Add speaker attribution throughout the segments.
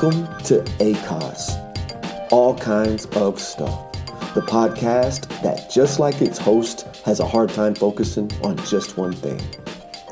Speaker 1: Welcome to ACOS, All Kinds of Stuff, the podcast that, just like its host, has a hard time focusing on just one thing.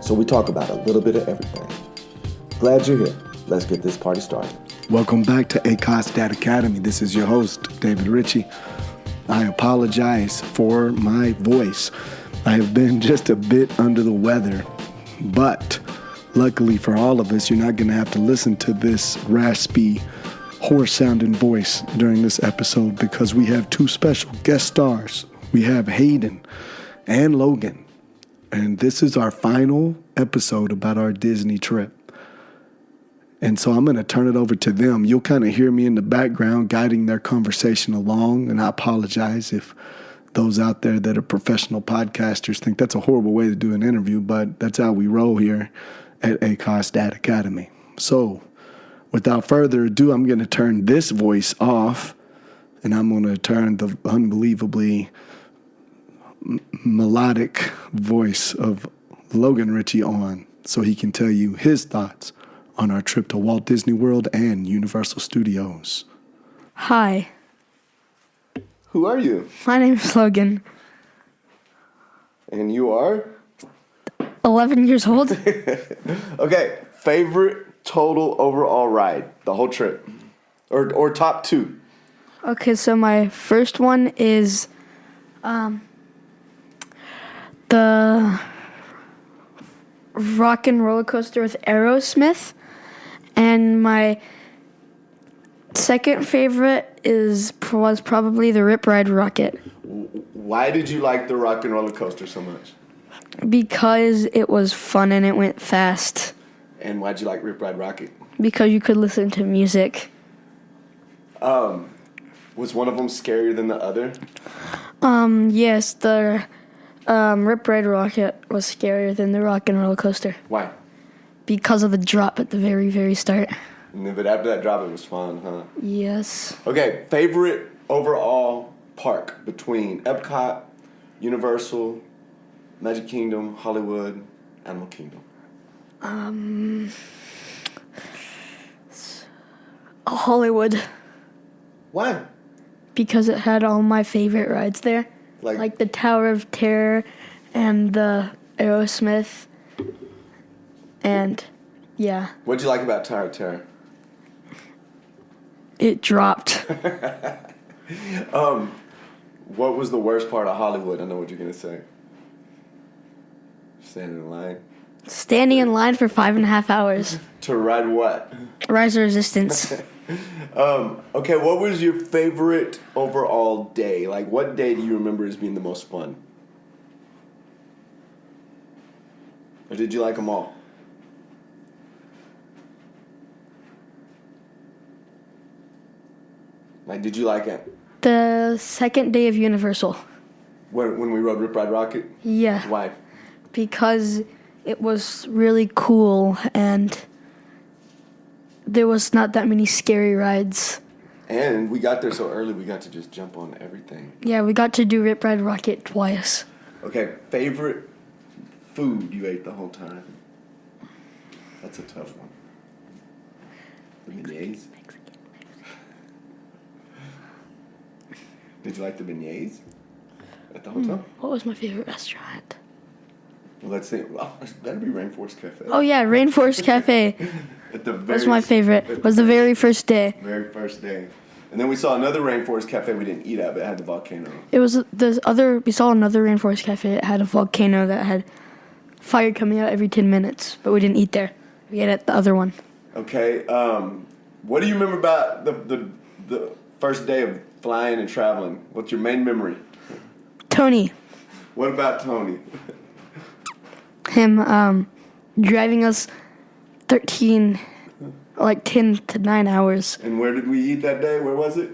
Speaker 1: So we talk about a little bit of everything. Glad you're here. Let's get this party started.
Speaker 2: Welcome back to ACOS Dad Academy. This is your host, David Ritchie. I apologize for my voice. I have been just a bit under the weather, but luckily for all of us, you're not going to have to listen to this raspy, hoarse-sounding voice during this episode because we have two special guest stars. We have Hayden and Logan, and this is our final episode about our Disney trip. And so I'm going to turn it over to them. You'll kind of hear me in the background guiding their conversation along, and I apologize if those out there that are professional podcasters think that's a horrible way to do an interview, but that's how we roll here at ACOS Dad Academy. So without further ado, I'm going to turn this voice off, and I'm going to turn the unbelievably melodic voice of Logan Ritchie on so he can tell you his thoughts on our trip to Walt Disney World and Universal Studios.
Speaker 3: Hi.
Speaker 1: Who are you?
Speaker 3: My name is Logan.
Speaker 1: And you are?
Speaker 3: 11 years old.
Speaker 1: Okay, favorite total overall ride, the whole trip, or top two.
Speaker 3: Okay, so my first one is the rock and roller coaster with Aerosmith, and my second favorite was probably the Rip Ride Rocket.
Speaker 1: Why did you like the rock and roller coaster so much?
Speaker 3: Because it was fun and it went fast.
Speaker 1: And why'd you like Rip Ride Rocket?
Speaker 3: Because you could listen to music.
Speaker 1: Was one of them scarier than the other?
Speaker 3: Yes, the Rip Ride Rocket was scarier than the rock and roller coaster.
Speaker 1: Why?
Speaker 3: Because of the drop at the very, very start.
Speaker 1: But after that drop, it was fun, huh?
Speaker 3: Yes.
Speaker 1: Okay, favorite overall park between Epcot, Universal, Magic Kingdom, Hollywood, Animal Kingdom.
Speaker 3: Hollywood.
Speaker 1: Why?
Speaker 3: Because it had all my favorite rides there. Like the Tower of Terror and the Aerosmith. And, yeah.
Speaker 1: What'd you like about Tower of Terror?
Speaker 3: It dropped.
Speaker 1: What was the worst part of Hollywood? I know what you're going to say. Standing in line.
Speaker 3: Standing in line for 5.5 hours.
Speaker 1: To ride what?
Speaker 3: Rise of Resistance.
Speaker 1: Okay, what was your favorite overall day? Like, what day do you remember as being the most fun? Or did you like them all? Like, did you like it?
Speaker 3: The second day of Universal.
Speaker 1: When we rode Rip Ride Rocket?
Speaker 3: Yeah.
Speaker 1: Why?
Speaker 3: Because it was really cool and there was not that many scary rides.
Speaker 1: And we got there so early, we got to just jump on everything.
Speaker 3: Yeah, we got to do Rip Ride Rocket twice.
Speaker 1: Okay, favorite food you ate the whole time? That's a tough one. The beignets? Did you like the beignets at the hotel?
Speaker 3: What was my favorite restaurant?
Speaker 1: Well, let's see. Well, it better be Rainforest Cafe.
Speaker 3: Oh, yeah, Rainforest Cafe. That's my favorite. Was the very first day.
Speaker 1: Very first day. And then we saw another Rainforest Cafe we didn't eat at, but it had the volcano.
Speaker 3: We saw another Rainforest Cafe. It had a volcano that had fire coming out every 10 minutes, but we didn't eat there. We ate at the other one.
Speaker 1: Okay. What do you remember about the first day of flying and traveling? What's your main memory?
Speaker 3: Tony.
Speaker 1: What about Tony?
Speaker 3: Him driving us 10 to 9 hours.
Speaker 1: And where did we eat that day? Where was it?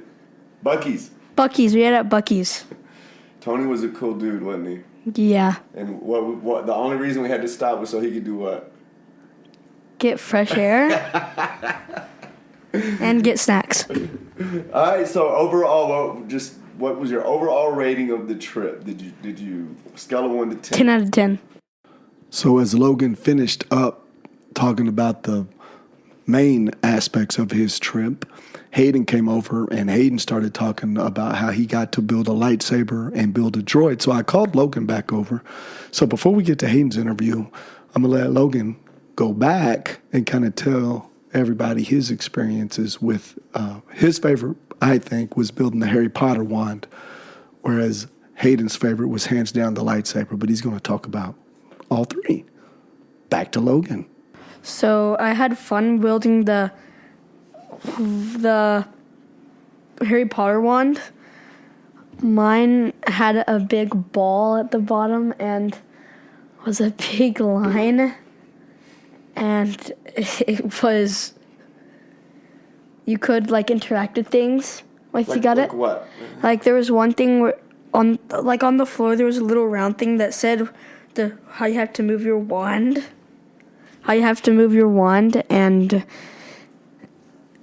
Speaker 1: Buc-ee's.
Speaker 3: Buc-ee's. We ate at Buc-ee's.
Speaker 1: Tony was a cool dude, wasn't he?
Speaker 3: Yeah.
Speaker 1: And what the only reason we had to stop was so he could do what?
Speaker 3: Get fresh air. And get snacks.
Speaker 1: All right, so overall, what was your overall rating of the trip? Did you scale of 1 to 10?
Speaker 3: 10 out of 10.
Speaker 2: So as Logan finished up talking about the main aspects of his trip, Hayden came over and Hayden started talking about how he got to build a lightsaber and build a droid. So I called Logan back over. So before we get to Hayden's interview, I'm going to let Logan go back and kind of tell everybody his experiences with his favorite, I think, was building the Harry Potter wand, whereas Hayden's favorite was hands down the lightsaber. But he's going to talk about all three. Back to Logan.
Speaker 3: So I had fun building the Harry Potter wand. Mine had a big ball at the bottom and was a big line. And it was, you could like interact with things. Like you got it?
Speaker 1: What?
Speaker 3: Like there was one thing where on the floor there was a little round thing that said how you have to move your wand. And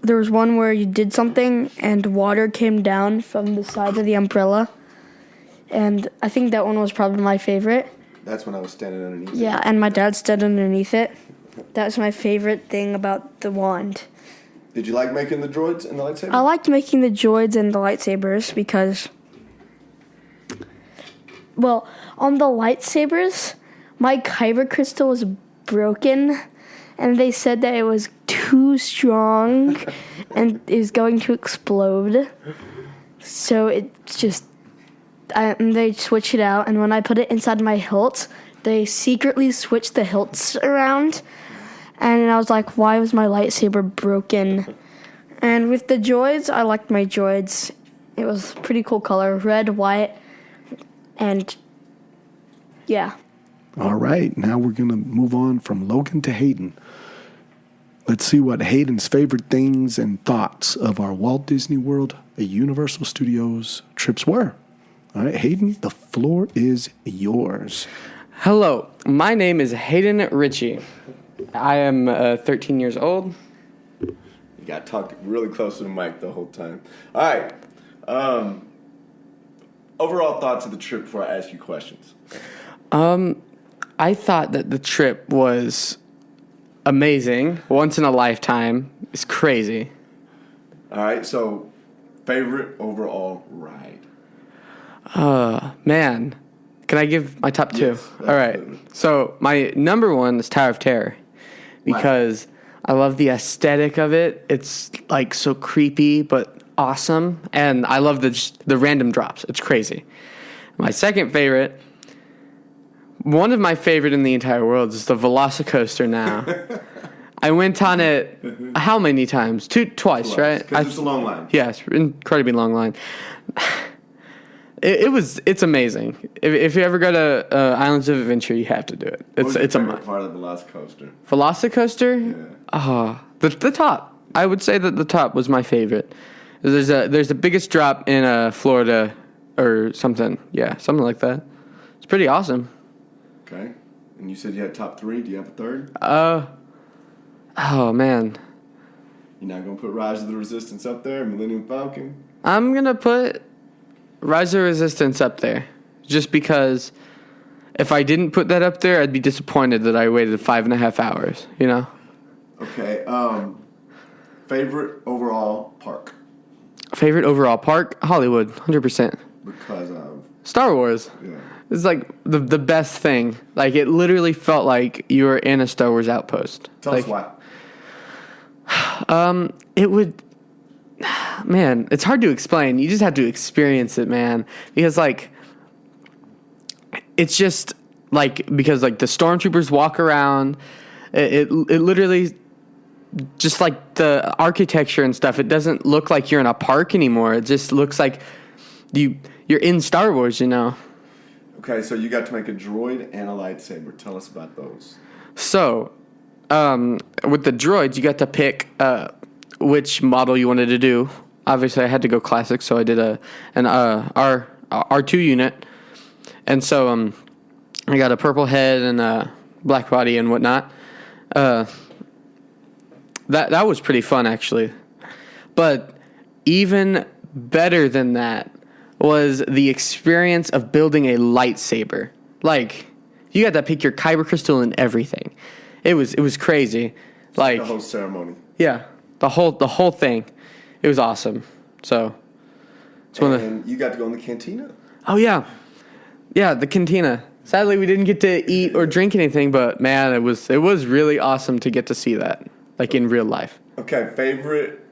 Speaker 3: there was one where you did something and water came down from the side of the umbrella. And I think that one was probably my favorite.
Speaker 1: That's when I was standing underneath it.
Speaker 3: Yeah, and my dad stood underneath it. That's my favorite thing about the wand.
Speaker 1: Did you like making the droids and the lightsaber?
Speaker 3: I liked making the droids and the lightsabers because, well, on the lightsabers, my kyber crystal was broken, and they said that it was too strong and it was going to explode. So they switched it out, and when I put it inside my hilt, they secretly switched the hilts around, and I was like, why was my lightsaber broken? And with the droids, I liked my droids. It was a pretty cool color, red, white, and yeah.
Speaker 2: All right, now we're going to move on from Logan to Hayden. Let's see what Hayden's favorite things and thoughts of our Walt Disney World at Universal Studios trips were. All right, Hayden, the floor is yours.
Speaker 4: Hello, my name is Hayden Ritchie. I am 13 years old.
Speaker 1: You got to talk really close to the mic the whole time. All right. Overall thoughts of the trip before I ask you questions.
Speaker 4: I thought that the trip was amazing. Once in a lifetime. It's crazy.
Speaker 1: All right, so favorite overall ride?
Speaker 4: Man. Can I give my top two?
Speaker 1: Yes,
Speaker 4: all right. So my number one is Tower of Terror because I love the aesthetic of it. It's like so creepy but awesome, and I love the random drops. It's crazy. My second favorite, one of my favorite in the entire world, is the Velocicoaster now. I went on it how many times? Twice, right?
Speaker 1: Because it's a long line.
Speaker 4: Yes, incredibly long line. It's amazing. If you ever go to Islands of Adventure, you have to do it.
Speaker 1: It's a favorite part of the Velocicoaster.
Speaker 4: Velocicoaster?
Speaker 1: Yeah.
Speaker 4: The top. I would say that the top was my favorite. There's the biggest drop in Florida or something. Yeah, something like that. It's pretty awesome.
Speaker 1: Okay. And you said you had top three. Do you have a third?
Speaker 4: Oh man.
Speaker 1: You're not gonna put Rise of the Resistance up there, Millennium Falcon?
Speaker 4: I'm gonna put Rise of Resistance up there, just because if I didn't put that up there, I'd be disappointed that I waited 5.5 hours, you know?
Speaker 1: Okay, favorite overall park?
Speaker 4: Favorite overall park? Hollywood, 100%.
Speaker 1: Because of?
Speaker 4: Star Wars.
Speaker 1: Yeah.
Speaker 4: It's like the best thing. Like, it literally felt like you were in a Star Wars outpost.
Speaker 1: Tell us why.
Speaker 4: It would... Man, it's hard to explain. You just have to experience it, man. Because, like, it's just, like, because, like, the stormtroopers walk around. It literally, just, like, the architecture and stuff, it doesn't look like you're in a park anymore. It just looks like you're in Star Wars, you know?
Speaker 1: Okay, so you got to make a droid and a lightsaber. Tell us about those. So,
Speaker 4: with the droids, you got to pick... which model you wanted to do. Obviously, I had to go classic, so I did an R2 unit. And so I got a purple head and a black body and whatnot. That was pretty fun, actually. But even better than that was the experience of building a lightsaber. Like, you got to pick your kyber crystal and everything. It was crazy.
Speaker 1: Like the whole ceremony.
Speaker 4: Yeah, the whole thing. It was awesome. So it's one of the...
Speaker 1: And you got to go in the cantina.
Speaker 4: Oh yeah, the cantina. Sadly, we didn't get to eat or drink anything, but man, it was really awesome to get to see that, like in real life.
Speaker 1: Okay, favorite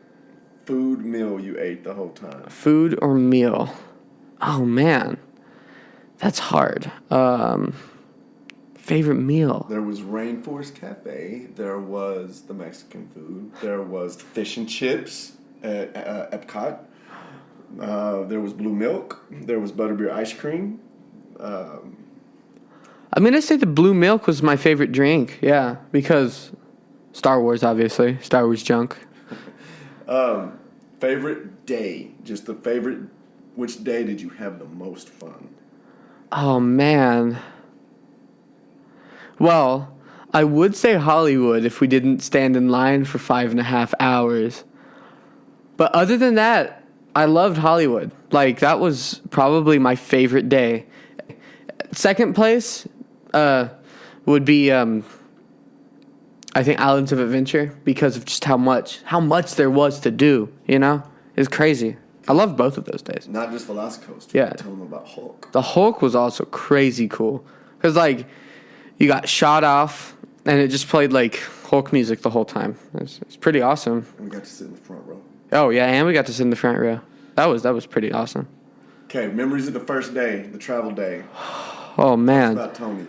Speaker 1: food meal you ate the whole time?
Speaker 4: Food or meal? Oh man, that's hard. Favorite meal?
Speaker 1: There was Rainforest Cafe. There was the Mexican food. There was fish and chips at Epcot. There was blue milk. There was butterbeer ice cream.
Speaker 4: I'm gonna say the blue milk was my favorite drink. Yeah, because Star Wars, obviously. Star Wars junk.
Speaker 1: Favorite day? Just the favorite. Which day did you have the most fun?
Speaker 4: Oh man. Well, I would say Hollywood if we didn't stand in line for 5.5 hours. But other than that, I loved Hollywood. Like, that was probably my favorite day. Second place would be, I think, Islands of Adventure, because of just how much there was to do, you know? It's crazy. I loved both of those days.
Speaker 1: Not just Velocicoaster.
Speaker 4: Yeah.
Speaker 1: Tell them about Hulk.
Speaker 4: The Hulk was also crazy cool. Because, like, you got shot off, and it just played, like, Hulk music the whole time. It's pretty awesome.
Speaker 1: And we got to sit in the front row.
Speaker 4: Oh, yeah, and we got to sit in the front row. That was pretty awesome.
Speaker 1: Okay, memories of the first day, the travel day.
Speaker 4: Oh, man.
Speaker 1: What about Tony?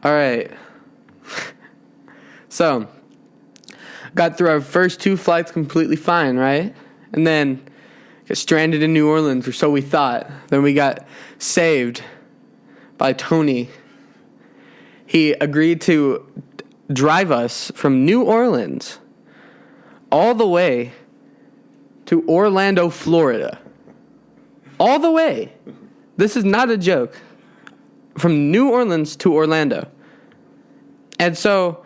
Speaker 4: All right. So, got through our first 2 flights completely fine, right? And then got stranded in New Orleans, or so we thought. Then we got saved by Tony. He agreed to drive us from New Orleans all the way to Orlando, Florida. All the way. This is not a joke. From New Orleans to Orlando. And so,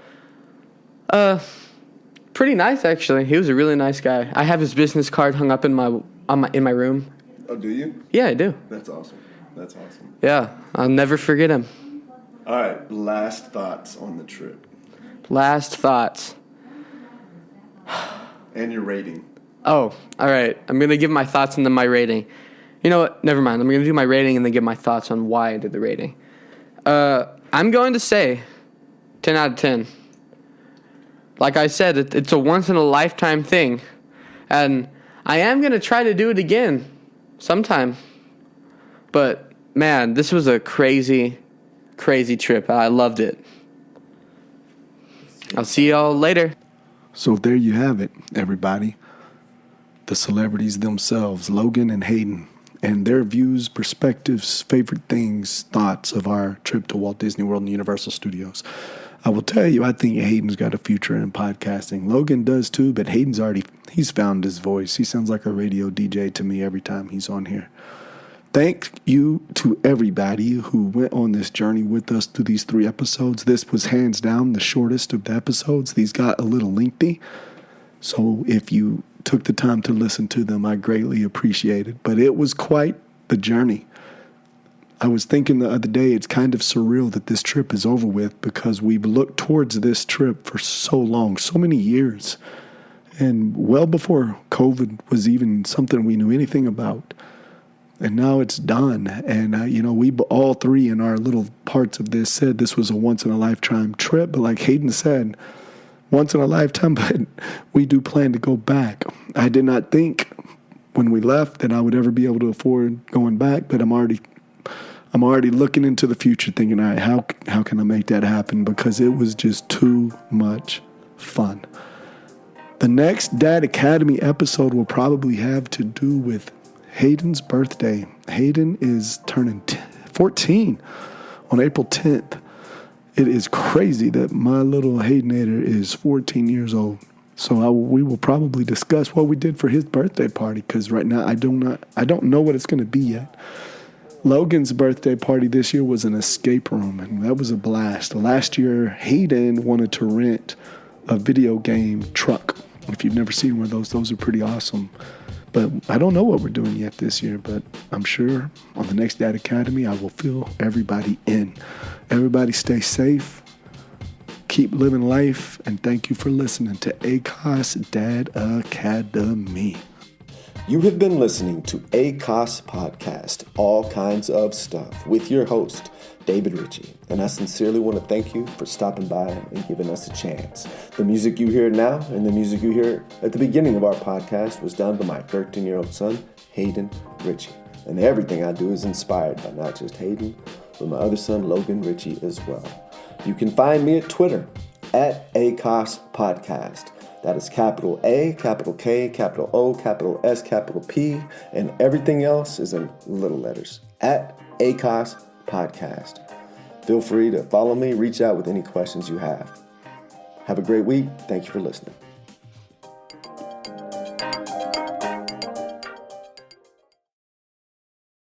Speaker 4: pretty nice actually. He was a really nice guy. I have his business card hung up in my room.
Speaker 1: Oh, do you?
Speaker 4: Yeah, I do.
Speaker 1: That's awesome. That's awesome.
Speaker 4: Yeah, I'll never forget him.
Speaker 1: All right, last thoughts on the trip.
Speaker 4: Last thoughts.
Speaker 1: And your rating.
Speaker 4: Oh, all right. I'm going to give my thoughts and then my rating. You know what? Never mind. I'm going to do my rating and then give my thoughts on why I did the rating. I'm going to say 10 out of 10. Like I said, it's a once-in-a-lifetime thing. And I am going to try to do it again sometime. But, man, this was a crazy, crazy trip. I loved it. I'll see y'all later.
Speaker 2: So there you have it, everybody. The celebrities themselves, Logan and Hayden, and their views, perspectives, favorite things, thoughts of our trip to Walt Disney World and Universal Studios. I will tell you, I think Hayden's got a future in podcasting. Logan does too, but he's found his voice. He sounds like a radio DJ to me every time he's on here. Thank you to everybody who went on this journey with us through these 3 episodes. This was hands down the shortest of the episodes. These got a little lengthy. So if you took the time to listen to them, I greatly appreciate it. But it was quite the journey. I was thinking the other day, it's kind of surreal that this trip is over with, because we've looked towards this trip for so long, so many years. And well before COVID was even something we knew anything about. And now it's done. And, we all 3 in our little parts of this said this was a once-in-a-lifetime trip. But like Hayden said, once in a lifetime, but we do plan to go back. I did not think when we left that I would ever be able to afford going back, but I'm already looking into the future thinking, all right, how can I make that happen? Because it was just too much fun. The next Dad Academy episode will probably have to do with Hayden's birthday. Hayden is turning 14 on April 10th. It is crazy that my little Haydenator is 14 years old. So we will probably discuss what we did for his birthday party, because right now I don't know what it's going to be yet. Logan's birthday party this year was an escape room, and that was a blast. Last year, Hayden wanted to rent a video game truck. If you've never seen one of those are pretty awesome. But I don't know what we're doing yet this year, but I'm sure on the next Dad Academy, I will fill everybody in. Everybody stay safe. Keep living life, and thank you for listening to ACOS Dad Academy.
Speaker 1: You have been listening to ACOS Podcast, All Kinds of Stuff, with your host, David Ritchie. And I sincerely want to thank you for stopping by and giving us a chance. The music you hear now and the music you hear at the beginning of our podcast was done by my 13-year-old son, Hayden Ritchie. And everything I do is inspired by not just Hayden, but my other son, Logan Ritchie, as well. You can find me at Twitter, at ACOS Podcast. That is capital A, capital K, capital O, capital S, capital P, and everything else is in little letters, at ACOS Podcast. Feel free to follow me, reach out with any questions you have. Have a great week. Thank you for listening.